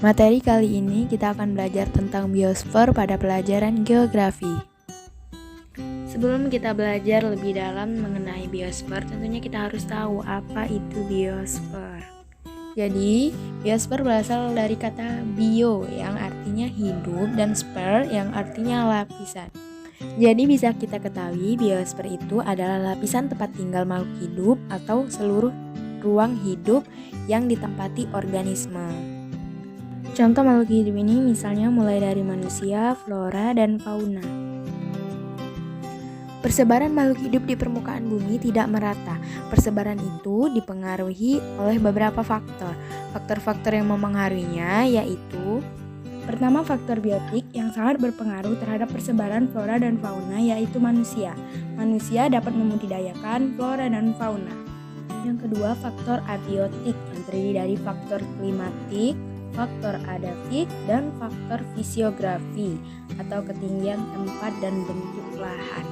Materi kali ini kita akan belajar tentang biosfer pada pelajaran geografi. Sebelum kita belajar lebih dalam mengenai biosfer, tentunya kita harus tahu apa itu biosfer. Jadi, biosfer berasal dari kata bio yang artinya hidup dan sfer yang artinya lapisan. Jadi bisa kita ketahui biosfer itu adalah lapisan tempat tinggal makhluk hidup atau seluruh ruang hidup yang ditempati organisme. Contoh makhluk hidup ini misalnya mulai dari manusia, flora, dan fauna. Persebaran makhluk hidup di permukaan bumi tidak merata. Persebaran itu dipengaruhi oleh beberapa faktor. Faktor-faktor yang memengaruhinya yaitu: pertama, faktor biotik yang sangat berpengaruh terhadap persebaran flora dan fauna yaitu manusia. Manusia dapat membudidayakan flora dan fauna. Yang kedua, faktor abiotik yang terdiri dari faktor klimatik, faktor adaptif, dan faktor fisiografi atau ketinggian tempat dan bentuk lahan.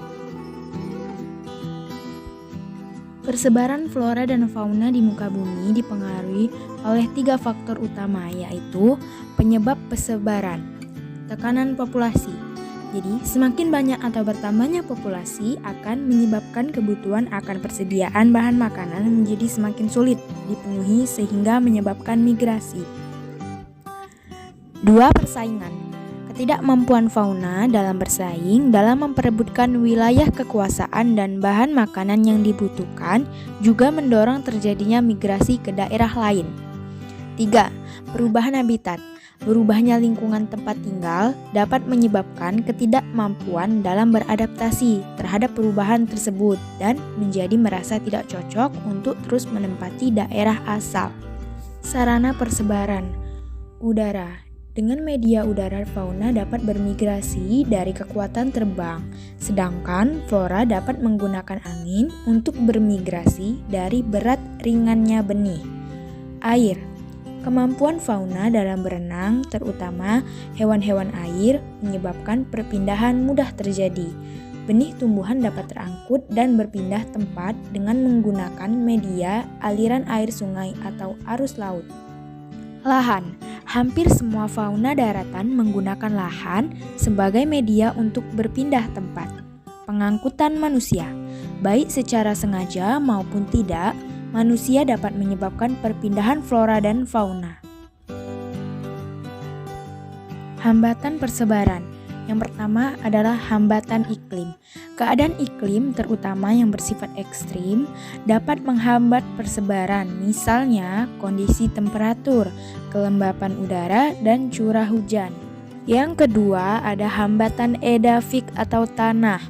Persebaran flora dan fauna di muka bumi dipengaruhi oleh 3 faktor utama, yaitu penyebab persebaran, tekanan populasi. Jadi, semakin banyak atau bertambahnya populasi akan menyebabkan kebutuhan akan persediaan bahan makanan menjadi semakin sulit dipenuhi sehingga menyebabkan migrasi. 2. Persaingan. Ketidakmampuan fauna dalam bersaing dalam memperebutkan wilayah kekuasaan dan bahan makanan yang dibutuhkan juga mendorong terjadinya migrasi ke daerah lain. 3. Perubahan habitat. Berubahnya lingkungan tempat tinggal dapat menyebabkan ketidakmampuan dalam beradaptasi terhadap perubahan tersebut dan menjadi merasa tidak cocok untuk terus menempati daerah asal. Sarana persebaran. Udara. Dengan media udara, fauna dapat bermigrasi dari kekuatan terbang, sedangkan flora dapat menggunakan angin untuk bermigrasi dari berat ringannya benih. Air. Kemampuan fauna dalam berenang, terutama hewan-hewan air, menyebabkan perpindahan mudah terjadi. Benih tumbuhan dapat terangkut dan berpindah tempat dengan menggunakan media aliran air sungai atau arus laut. Lahan. Hampir semua fauna daratan menggunakan lahan sebagai media untuk berpindah tempat. Pengangkutan manusia. Baik secara sengaja maupun tidak, manusia dapat menyebabkan perpindahan flora dan fauna. Hambatan persebaran. Yang pertama adalah hambatan iklim. Keadaan iklim, terutama yang bersifat ekstrim, dapat menghambat persebaran, misalnya kondisi temperatur, kelembapan udara, dan curah hujan. Yang kedua ada hambatan edafik atau tanah.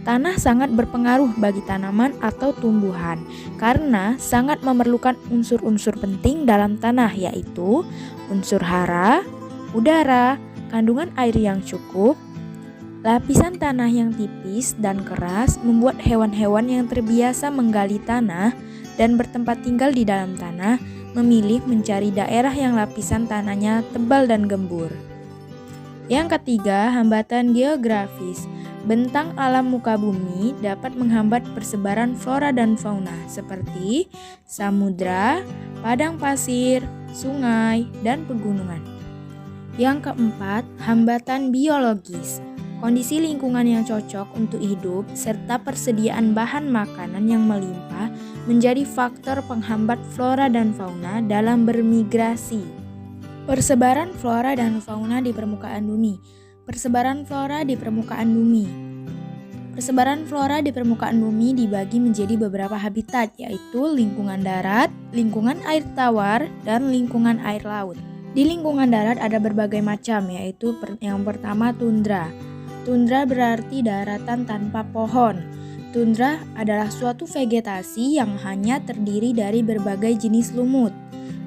Tanah sangat berpengaruh bagi tanaman atau tumbuhan karena sangat memerlukan unsur-unsur penting dalam tanah, yaitu unsur hara, udara, kandungan air yang cukup. Lapisan tanah yang tipis dan keras membuat hewan-hewan yang terbiasa menggali tanah dan bertempat tinggal di dalam tanah memilih mencari daerah yang lapisan tanahnya tebal dan gembur. Yang ketiga, hambatan geografis. Bentang alam muka bumi dapat menghambat persebaran flora dan fauna seperti samudra, padang pasir, sungai, dan pegunungan. Yang keempat, hambatan biologis. Kondisi lingkungan yang cocok untuk hidup serta persediaan bahan makanan yang melimpah menjadi faktor penghambat flora dan fauna dalam bermigrasi. Persebaran flora dan fauna di permukaan bumi. Persebaran flora di permukaan bumi. Persebaran flora di permukaan bumi dibagi menjadi beberapa habitat, yaitu lingkungan darat, lingkungan air tawar, dan lingkungan air laut. Di lingkungan darat ada berbagai macam, yaitu yang pertama tundra. Tundra berarti daratan tanpa pohon. Tundra adalah suatu vegetasi yang hanya terdiri dari berbagai jenis lumut.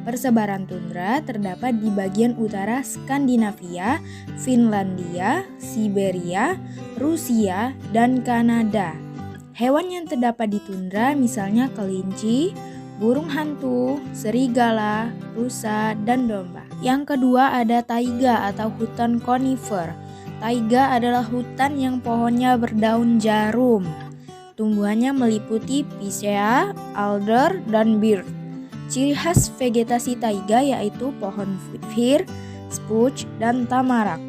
Persebaran tundra terdapat di bagian utara Skandinavia, Finlandia, Siberia, Rusia, dan Kanada. Hewan yang terdapat di tundra misalnya kelinci, burung hantu, serigala, rusa, dan domba. Yang kedua ada taiga atau hutan konifer. Taiga adalah hutan yang pohonnya berdaun jarum. Tumbuhannya meliputi picea, alder, dan birch. Ciri khas vegetasi taiga yaitu pohon fir, spruce, dan tamarak.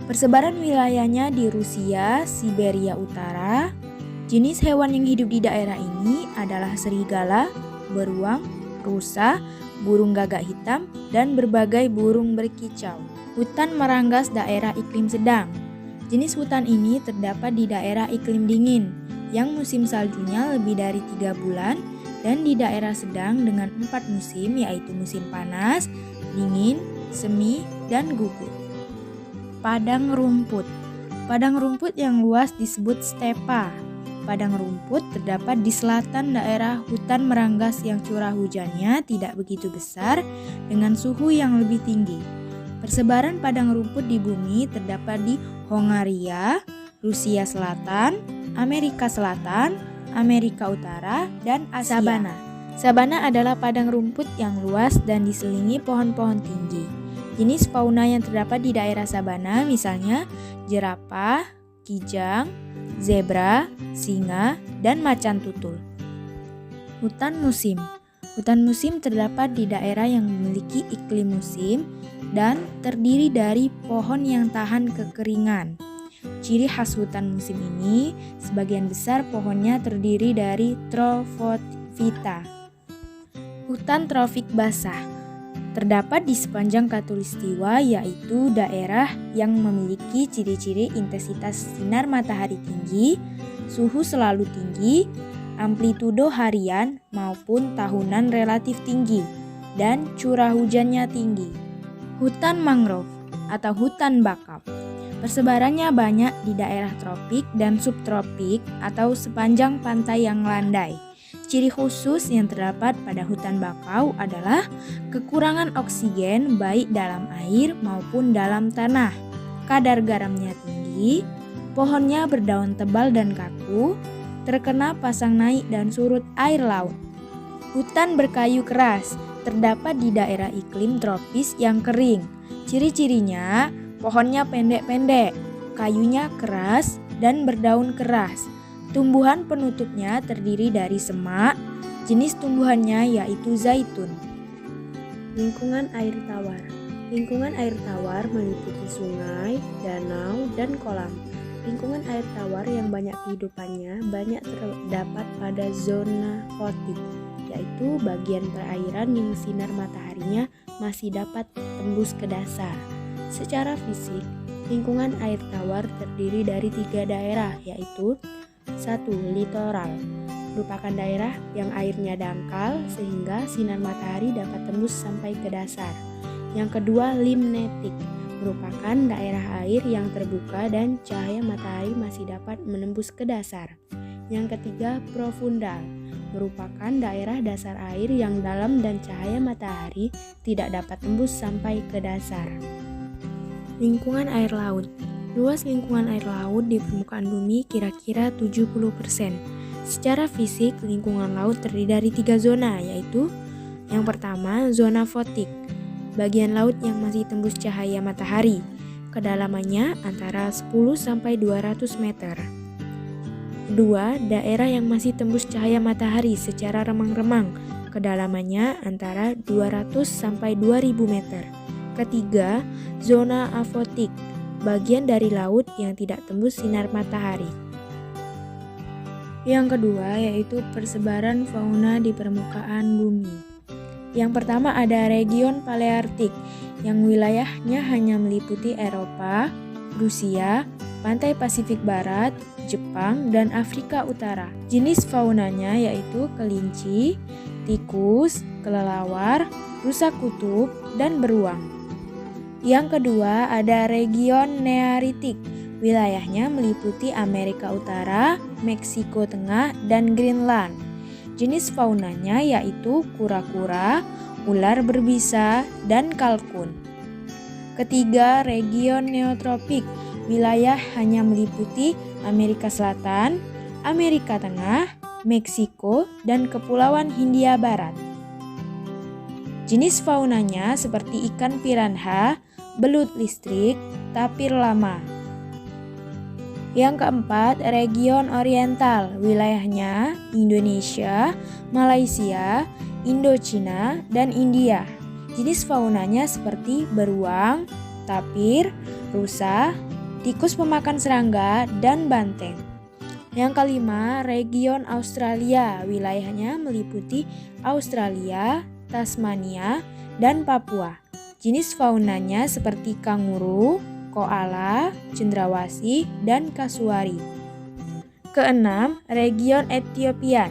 Persebaran wilayahnya di Rusia, Siberia Utara. Jenis hewan yang hidup di daerah ini adalah serigala, beruang, rusa, burung gagak hitam, dan berbagai burung berkicau. Hutan meranggas daerah iklim sedang. Jenis hutan ini terdapat di daerah iklim dingin, yang musim saljunya lebih dari 3 bulan, dan di daerah sedang dengan 4 musim, yaitu musim panas, dingin, semi, dan gugur. Padang rumput. Padang rumput yang luas disebut stepa. Padang rumput terdapat di selatan daerah hutan meranggas yang curah hujannya tidak begitu besar dengan suhu yang lebih tinggi. Persebaran padang rumput di bumi terdapat di Hongaria, Rusia Selatan, Amerika Selatan, Amerika Utara, dan Asia. Sabana adalah padang rumput yang luas dan diselingi pohon-pohon tinggi. Jenis fauna yang terdapat di daerah sabana misalnya jerapah, kijang, zebra, singa, dan macan tutul. Hutan musim. Hutan musim terdapat di daerah yang memiliki iklim musim dan terdiri dari pohon yang tahan kekeringan. Ciri khas hutan musim ini, sebagian besar pohonnya terdiri dari trophophyta. Hutan tropik basah terdapat di sepanjang khatulistiwa, yaitu daerah yang memiliki ciri-ciri intensitas sinar matahari tinggi, suhu selalu tinggi, amplitudo harian maupun tahunan relatif tinggi, dan curah hujannya tinggi. Hutan mangrove atau hutan bakau. Persebarannya banyak di daerah tropik dan subtropik atau sepanjang pantai yang landai. Ciri khusus yang terdapat pada hutan bakau adalah kekurangan oksigen baik dalam air maupun dalam tanah. Kadar garamnya tinggi, pohonnya berdaun tebal dan kaku, terkena pasang naik dan surut air laut. Hutan berkayu keras terdapat di daerah iklim tropis yang kering. Ciri-cirinya, pohonnya pendek-pendek, kayunya keras dan berdaun keras. Tumbuhan penutupnya terdiri dari semak, jenis tumbuhannya yaitu zaitun. Lingkungan air tawar. Lingkungan air tawar meliputi sungai, danau, dan kolam. Lingkungan air tawar yang banyak kehidupannya banyak terdapat pada zona fotik, yaitu bagian perairan yang sinar mataharinya masih dapat tembus ke dasar. Secara fisik, lingkungan air tawar terdiri dari 3 daerah, yaitu 1. Litoral, merupakan daerah yang airnya dangkal sehingga sinar matahari dapat tembus sampai ke dasar. Yang kedua, limnetik, merupakan daerah air yang terbuka dan cahaya matahari masih dapat menembus ke dasar. Yang ketiga, profundal, merupakan daerah dasar air yang dalam dan cahaya matahari tidak dapat tembus sampai ke dasar. Lingkungan air laut. Luas lingkungan air laut di permukaan bumi kira-kira 70%. Secara fisik, lingkungan laut terdiri dari 3 zona, yaitu yang pertama, zona fotik, bagian laut yang masih tembus cahaya matahari, kedalamannya antara 10-200 meter. Kedua, daerah yang masih tembus cahaya matahari secara remang-remang, kedalamannya antara 200-2000 meter. Ketiga, zona afotik, bagian dari laut yang tidak tembus sinar matahari. Yang kedua yaitu persebaran fauna di permukaan bumi. Yang pertama ada region Paleartik yang wilayahnya hanya meliputi Eropa, Rusia, pantai Pasifik Barat, Jepang, dan Afrika Utara. Jenis faunanya yaitu kelinci, tikus, kelelawar, rusa kutub, dan beruang. Yang kedua ada region Nearitik, wilayahnya meliputi Amerika Utara, Meksiko Tengah, dan Greenland. Jenis faunanya yaitu kura-kura, ular berbisa, dan kalkun. Ketiga, region Neotropik, wilayah hanya meliputi Amerika Selatan, Amerika Tengah, Meksiko, dan Kepulauan Hindia Barat. Jenis faunanya seperti ikan piranha, belut listrik, tapir lama. Yang keempat, region oriental, wilayahnya Indonesia, Malaysia, Indochina, dan India. Jenis faunanya seperti beruang, tapir, rusa, tikus pemakan serangga, dan banteng. Yang kelima, region Australia. Wilayahnya meliputi Australia, Tasmania, dan Papua. Jenis faunanya seperti kanguru, koala, cendrawasih, dan kasuari. Keenam, region Ethiopia.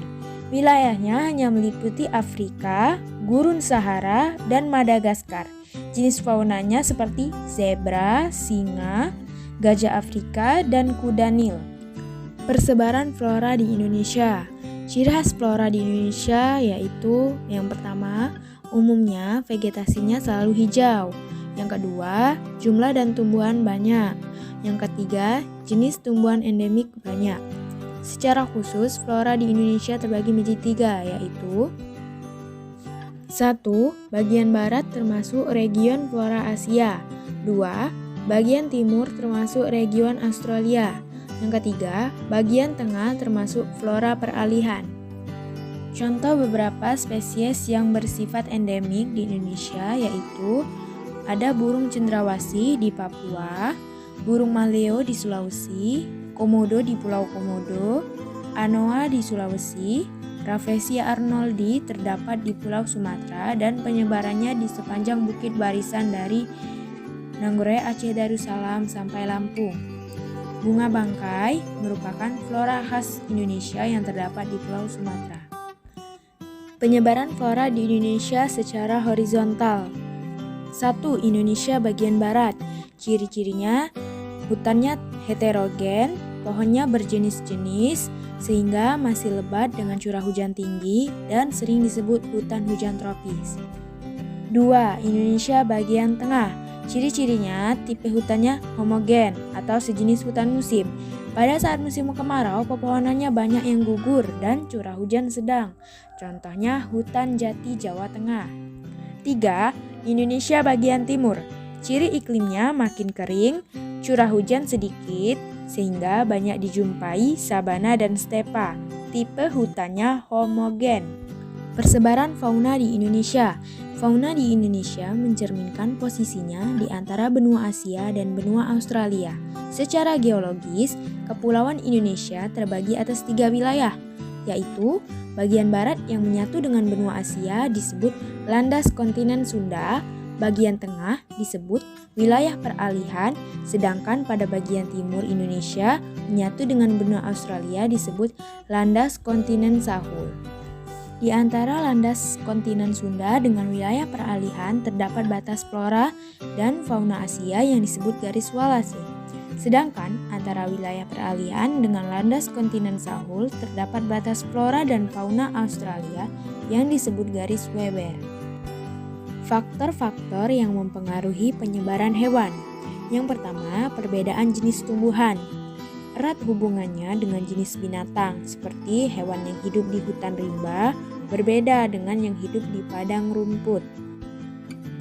Wilayahnya hanya meliputi Afrika, Gurun Sahara, dan Madagaskar. Jenis faunanya seperti zebra, singa, gajah Afrika, dan kuda Nil. Persebaran flora di Indonesia. Ciri khas flora di Indonesia yaitu yang pertama, umumnya vegetasinya selalu hijau. Yang kedua, jumlah dan tumbuhan banyak. Yang ketiga, jenis tumbuhan endemik banyak. Secara khusus, flora di Indonesia terbagi menjadi 3, yaitu 1. Bagian barat termasuk region flora Asia. 2. Bagian timur termasuk region Australia. Yang ketiga, bagian tengah termasuk flora peralihan. Contoh beberapa spesies yang bersifat endemik di Indonesia yaitu ada burung cendrawasih di Papua, burung maleo di Sulawesi, komodo di Pulau Komodo, anoa di Sulawesi, Rafflesia arnoldi terdapat di Pulau Sumatera dan penyebarannya di sepanjang bukit barisan dari Nagreg Aceh Darussalam sampai Lampung. Bunga bangkai merupakan flora khas Indonesia yang terdapat di Pulau Sumatera. Penyebaran flora di Indonesia secara horizontal. 1. Indonesia bagian barat. Ciri-cirinya, hutannya heterogen, pohonnya berjenis-jenis, sehingga masih lebat dengan curah hujan tinggi dan sering disebut hutan hujan tropis. 2. Indonesia bagian tengah. Ciri-cirinya, tipe hutannya homogen atau sejenis hutan musim. Pada saat musim kemarau, pepohonannya banyak yang gugur dan curah hujan sedang. Contohnya hutan jati Jawa Tengah. 3. Indonesia bagian timur. Ciri iklimnya makin kering, curah hujan sedikit, sehingga banyak dijumpai sabana dan stepa. Tipe hutannya homogen. Persebaran fauna di Indonesia. Fauna di Indonesia mencerminkan posisinya di antara benua Asia dan benua Australia. Secara geologis, Kepulauan Indonesia terbagi atas 3 wilayah, yaitu bagian barat yang menyatu dengan benua Asia disebut landas kontinen Sunda, bagian tengah disebut wilayah peralihan, sedangkan pada bagian timur Indonesia menyatu dengan benua Australia disebut landas kontinen Sahul. Di antara landas kontinen Sunda dengan wilayah peralihan terdapat batas flora dan fauna Asia yang disebut garis Walase. Sedangkan antara wilayah peralihan dengan landas kontinen Sahul terdapat batas flora dan fauna Australia yang disebut garis Weber. Faktor-faktor yang mempengaruhi penyebaran hewan. Yang pertama, perbedaan jenis tumbuhan. Erat hubungannya dengan jenis binatang, seperti hewan yang hidup di hutan rimba berbeda dengan yang hidup di padang rumput.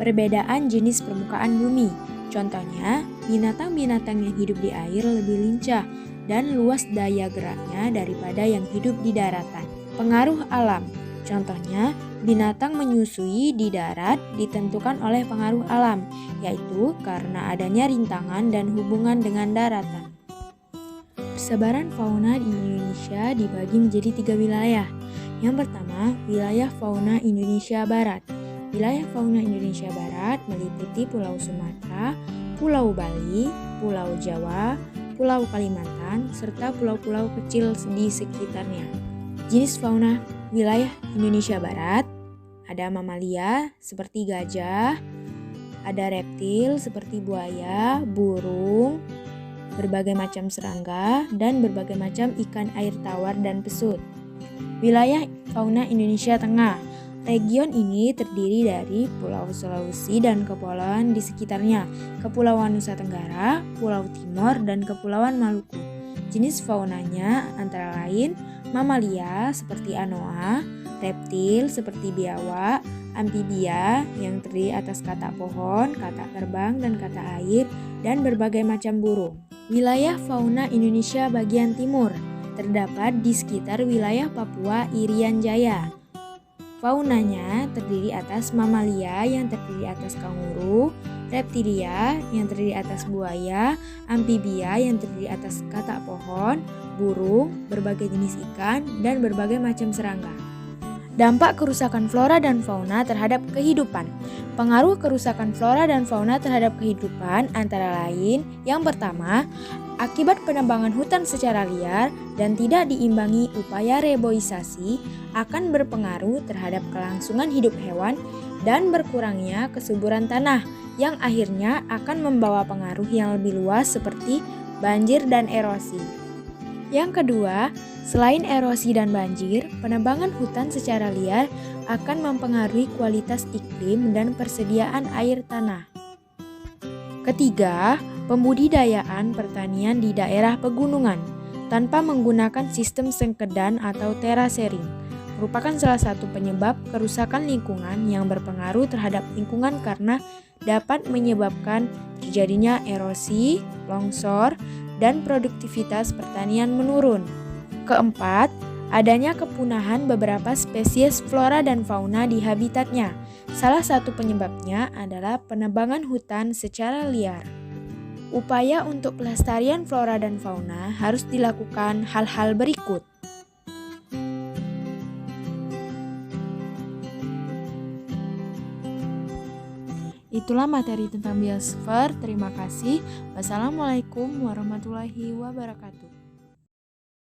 Perbedaan jenis permukaan bumi. Contohnya, binatang-binatang yang hidup di air lebih lincah dan luas daya geraknya daripada yang hidup di daratan. Pengaruh alam. Contohnya, binatang menyusui di darat ditentukan oleh pengaruh alam, yaitu karena adanya rintangan dan hubungan dengan daratan. Persebaran fauna di Indonesia dibagi menjadi 3 wilayah. Yang pertama, wilayah fauna Indonesia Barat. Wilayah fauna Indonesia Barat meliputi Pulau Sumatera, Pulau Bali, Pulau Jawa, Pulau Kalimantan, serta pulau-pulau kecil di sekitarnya. Jenis fauna wilayah Indonesia Barat, ada mamalia seperti gajah, ada reptil seperti buaya, burung, berbagai macam serangga, dan berbagai macam ikan air tawar dan pesut. Wilayah fauna Indonesia Tengah. Region ini terdiri dari Pulau Sulawesi dan kepulauan di sekitarnya, Kepulauan Nusa Tenggara, Pulau Timor, dan Kepulauan Maluku. Jenis faunanya antara lain mamalia seperti anoa, reptil seperti biawak, amfibia yang terdiri atas katak pohon, katak terbang, dan katak air, dan berbagai macam burung. Wilayah fauna Indonesia bagian timur terdapat di sekitar wilayah Papua Irian Jaya. Faunanya terdiri atas mamalia yang terdiri atas kanguru, reptilia yang terdiri atas buaya, amfibia yang terdiri atas katak pohon, burung, berbagai jenis ikan, dan berbagai macam serangga. Dampak kerusakan flora dan fauna terhadap kehidupan. Pengaruh kerusakan flora dan fauna terhadap kehidupan antara lain: yang pertama, akibat penebangan hutan secara liar dan tidak diimbangi upaya reboisasi akan berpengaruh terhadap kelangsungan hidup hewan dan berkurangnya kesuburan tanah yang akhirnya akan membawa pengaruh yang lebih luas seperti banjir dan erosi. Yang kedua, selain erosi dan banjir, penebangan hutan secara liar akan mempengaruhi kualitas iklim dan persediaan air tanah. Ketiga, pembudidayaan pertanian di daerah pegunungan tanpa menggunakan sistem sengkedan atau terasering merupakan salah satu penyebab kerusakan lingkungan yang berpengaruh terhadap lingkungan karena dapat menyebabkan terjadinya erosi, longsor, dan produktivitas pertanian menurun. Keempat, adanya kepunahan beberapa spesies flora dan fauna di habitatnya. Salah satu penyebabnya adalah penebangan hutan secara liar. Upaya untuk pelestarian flora dan fauna harus dilakukan hal-hal berikut. Itulah materi tentang biosfer. Terima kasih. Wassalamualaikum warahmatullahi wabarakatuh.